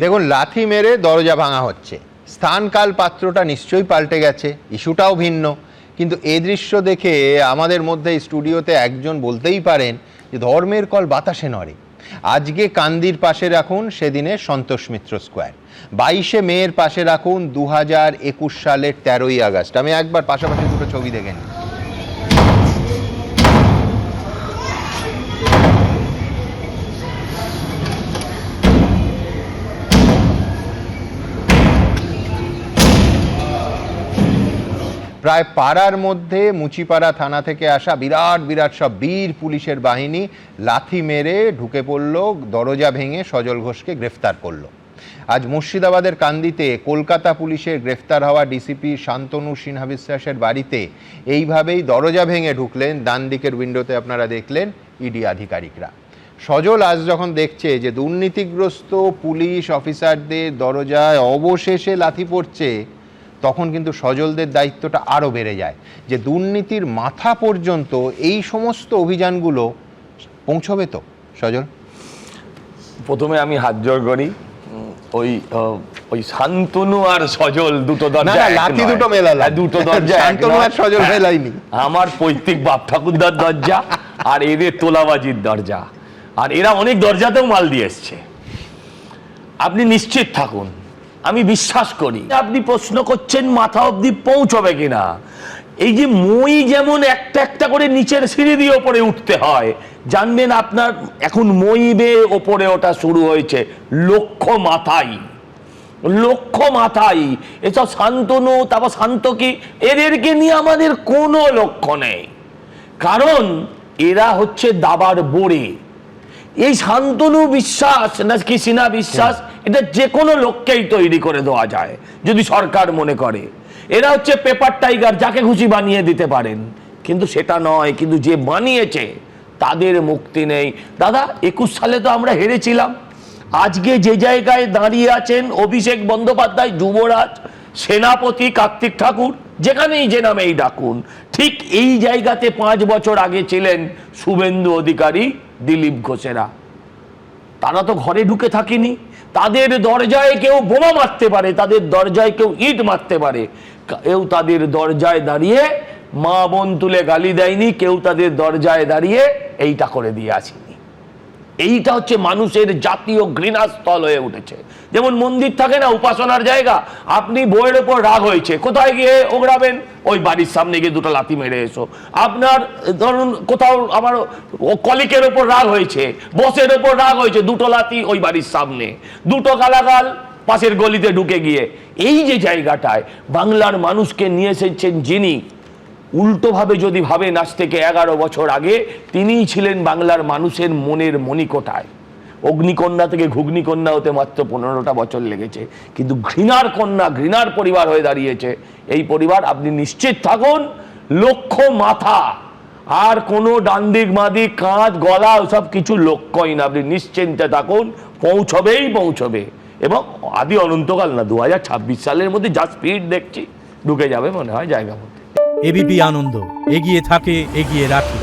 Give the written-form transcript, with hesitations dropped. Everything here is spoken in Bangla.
দেখুন, লাথি মেরে দরজা ভাঙা হচ্ছে, স্থান কাল পাত্রটা নিশ্চয়ই পাল্টে গেছে, ইস্যুটাও ভিন্ন, কিন্তু এই দৃশ্য দেখে আমাদের মধ্যে স্টুডিওতে একজন বলতেই পারেন যে ধর্মের কল বাতাসে নড়ে। আজকে কান্দির পাশে রাখুন সেদিনে সন্তোষ মিত্র স্কোয়ার, 22শে মেয়ের পাশে রাখুন 2021 সালের 13ই আগস্ট। আমি একবার পাশাপাশি দুটো ছবি দেখে নিই। প্রায় পাড়ার মধ্যে মুচিপাড়া থানা থেকে আসা বিরাট বিরাট সব বীর পুলিশের বাহিনী লাথি মেরে ঢুকে পড়ল, দরজা ভেঙে সজল ঘোষকে গ্রেফতার করলো। আজ মুর্শিদাবাদের কান্দিতে কলকাতা পুলিশের গ্রেফতার হওয়া ডিসিপি শান্তনু সিনহা বিশ্বাসের বাড়িতে এইভাবেই দরজা ভেঙে ঢুকলেন, ডান দিকের উইন্ডোতে আপনারা দেখলেন ইডি আধিকারিকরা। সজল আজ যখন দেখছে যে দুর্নীতিগ্রস্ত পুলিশ অফিসারদের দরজায় অবশেষে লাথি পড়ছে, তখন কিন্তু সজলদের দায়িত্বটা আরও বেড়ে যায় যে দুর্নীতির মাথা পর্যন্ত এই সমস্ত অভিযানগুলো পৌঁছবে তো। সজল, প্রথমে আমি হাত জোড় করি, ওই শান্তনু আর সজল দুটো দরজা, লাথি দুটো মেলালা, দুটো দরজা, শান্তনু আর সজল মেলাইনি। আমার পৈতৃক বাপ ঠাকুরদার দরজা আর এদের তোলাবাজির দরজা, আর এরা অনেক দরজাতেও মাল দিয়ে এসছে। আপনি নিশ্চিত থাকুন, আমি বিশ্বাস করি। আপনি প্রশ্ন করছেন মাথা অবধি পৌঁছবে কিনা, এই যে মই যেমন একটা একটা করে নিচের সিঁড়ি দিয়ে ওপরে উঠতে হয়, জানবেন আপনার এখন মই বেয়ে ওপরে ওটা শুরু হয়েছে লক্ষ্য মাথায়, লক্ষ্য মাথায়। এসব শান্তনু, তারপর শান্ত কি, এদেরকে নিয়ে আমাদের কোনো লক্ষ্য নেই, কারণ এরা হচ্ছে দাবার বোড়ে। এই শান্তনু বিশ্বাস না কি সিনহা বিশ্বাস, এটা যে কোনো লোককেই তৈরি করে দেওয়া যায় যদি সরকার মনে করে। এরা হচ্ছে পেপার টাইগার, যাকে খুশি বানিয়ে দিতে পারেন, কিন্তু সেটা নয়। কিন্তু যে বানিয়েছে তাদের মুক্তি নেই। দাদা, 21 সালে তো আমরা হেরেছিলাম। আজকে যে জায়গায় দাঁড়িয়ে আছেন অভিষেক বন্দ্যোপাধ্যায়, যুবরাজ, সেনাপতি কার্তিক ঠাকুর, যেখানেই যে নামেই ডাকুন, ঠিক এই জায়গাতে 5 বছর আগে ছিলেন শুভেন্দু অধিকারী, দিলীপ ঘোষেরা। তারা তো ঘরে ঢুকে থাকেনি, তাদের দরজায় কেউ বোমা মারতে পারে, তাদের দরজায় কেউ ইট মারতে পারে, কেউ তাদের দরজায় দাঁড়িয়ে মা বোন তুলে গালি দেয়নি, কেউ তাদের দরজায় দাঁড়িয়ে এইটা করে দিয়ে আসেনি। এইটা হচ্ছে মানুষের জাতীয় ঘৃণাস্থল হয়ে উঠেছে। যেমন মন্দির থাকে না, উপাসনার জায়গা, আপনি বইয়ের ওপর রাগ হয়েছে, কোথায় গিয়ে ওগড়াবেন? ওই বাড়ির সামনে গিয়ে দুটো লাথি মেরে এসো। আপনার ধরুন কোথাও আমার কলিকের ওপর রাগ হয়েছে, বসের ওপর রাগ হয়েছে, দুটো লাথি ওই বাড়ির সামনে, দুটো গালাগাল পাশের গলিতে ঢুকে গিয়ে। এই যে জায়গাটায় বাংলার মানুষকে নিয়ে এসেছেন যিনি, উল্টোভাবে যদি ভাবেন আজ থেকে 11 বছর আগে তিনিই ছিলেন বাংলার মানুষের মনের মণিকোঠায়। অগ্নিকন্যা থেকে ঘুগ্নিকন্যা হতে মাত্র 15টা বছর লেগেছে, কিন্তু ঘৃণার কন্যা, ঘৃণার পরিবার হয়ে দাঁড়িয়েছে এই পরিবার। আপনি নিশ্চিত থাকুন, লক্ষ্য মাথা, আর কোনো ডান্দিক মাদিক কাঁধ গলা ওসব কিছু লক্ষ্যই না। আপনি নিশ্চিন্তে থাকুন, পৌঁছবেই পৌঁছবে। এবং আদি অনন্তকাল না, 2026 সালের মধ্যে যা স্পিড দেখছি, ঢুকে যাবে মনে হয় জায়গা মধ্যে। এবিপি আনন্দ, এগিয়ে থাকে, এগিয়ে রাখে।